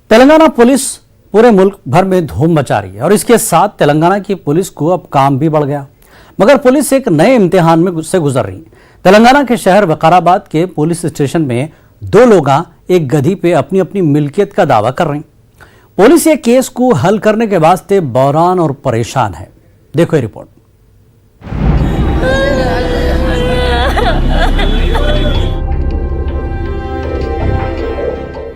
Telangana police पूरे मुल्क भर में धूम मचा रही है और इसके साथ तेलंगाना की पुलिस को अब काम भी बढ़ गया। मगर पुलिस एक नए इम्तिहान में से गुजर रही है। तेलंगाना के शहर विकाराबाद के पुलिस स्टेशन में दो लोग एक गधी पे अपनी अपनी मिल्कियत का दावा कर रहे हैं। पुलिस ये केस को हल करने के वास्ते बहरान और परेशान है। देखो ये रिपोर्ट।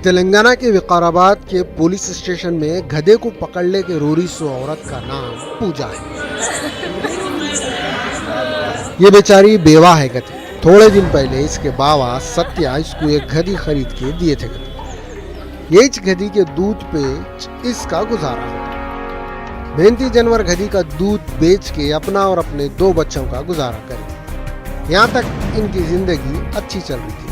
तेलंगाना के विकाराबाद के पुलिस स्टेशन में गधे को पकड़ने के रोरीसो औरत का नाम पूजा है। ये बेचारी बेवा है गधी। थोड़े दिन पहले इसके बाबा सत्या इसको एक गधी खरीद के दिए थे। ये गधी के दूध पे इसका गुजारा है। मेहनती जानवर गधी का दूध बेच के अपना और अपने दो बच्चों का गुजारा करे। यहाँ तक इनकी जिंदगी अच्छी चल रही थी,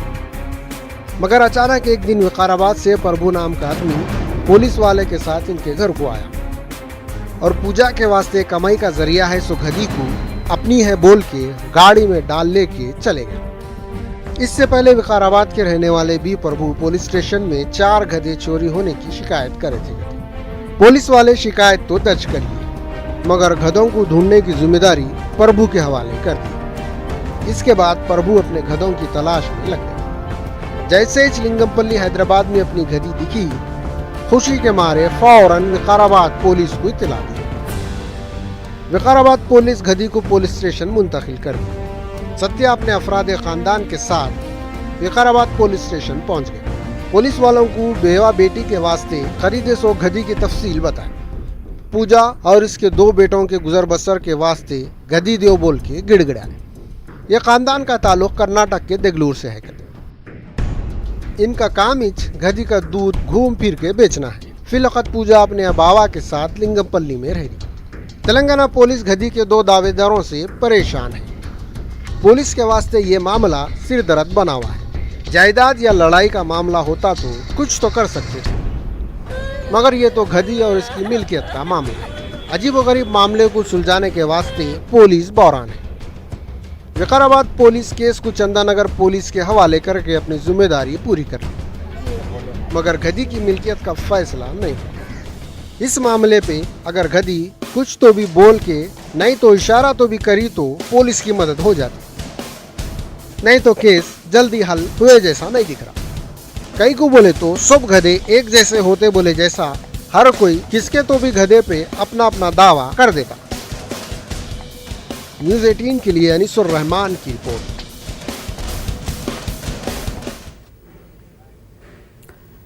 मगर अचानक एक दिन विकाराबाद से प्रभु नाम का आदमी पुलिस वाले के साथ इनके घर को आया और पूजा के वास्ते कमाई का जरिया है सो गधी को अपनी है बोल के गाड़ी में डाल लेके चले गए। इससे पहले विकाराबाद के रहने वाले भी प्रभु पुलिस स्टेशन में 4 गधे चोरी होने की शिकायत करे थे। पुलिस वाले शिकायत तो दर्ज कर ली, मगर गधों को ढूंढने की जिम्मेदारी प्रभु के हवाले कर दी। इसके बाद प्रभु अपने गधों की तलाश में लग गए। जैसे ही लिंगमपल्ली हैदराबाद में अपनी गधी दिखी, खुशी के मारे फौरन विकाराबाद पुलिस को इत्तला दी। विकाराबाद पुलिस गधी को पुलिस स्टेशन मुंतकिल कर दी। सत्या अपने अफराद खानदान के साथ विकाराबाद पुलिस स्टेशन पहुंच गए। पुलिस वालों को बेवा बेटी के वास्ते खरीदे सो गधी की तफसील बताई। पूजा और इसके 2 बेटों के गुजर बसर के वास्ते गधी देव बोल के गिड़गिड़ाए। ये खानदान का ताल्लुक कर्नाटक के देगलूर से है। इनका काम गधी का दूध घूम फिर के बेचना है। फिलहाल पूजा अपने बाबा के साथ लिंगमपल्ली में रह रही। तेलंगाना पुलिस गधी के 2 दावेदारों से परेशान है। पुलिस के वास्ते ये मामला सिर दर्द बना हुआ है। जायदाद या लड़ाई का मामला होता तो कुछ तो कर सकते थे, मगर ये तो गधी और इसकी मिल्कियत का मामला है। अजीबोगरीब मामले को सुलझाने के वास्ते पुलिस बहरान है। विकाराबाद पुलिस केस को चंदानगर पुलिस के हवाले करके अपनी जिम्मेदारी पूरी कर ली, मगर गधी की मिल्कियत का फैसला नहीं। इस मामले पे अगर गधी कुछ तो भी बोल के नहीं तो इशारा तो भी करी तो पुलिस की मदद हो जाती, नहीं तो केस जल्दी हल हुए जैसा नहीं दिख रहा। कई को बोले तो सब गधे एक जैसे होते बोले जैसा हर कोई किसके तो भी गधे पे अपना अपना दावा कर देता। न्यूज़ 18 के लिए अनीसुर रहमान की रिपोर्ट।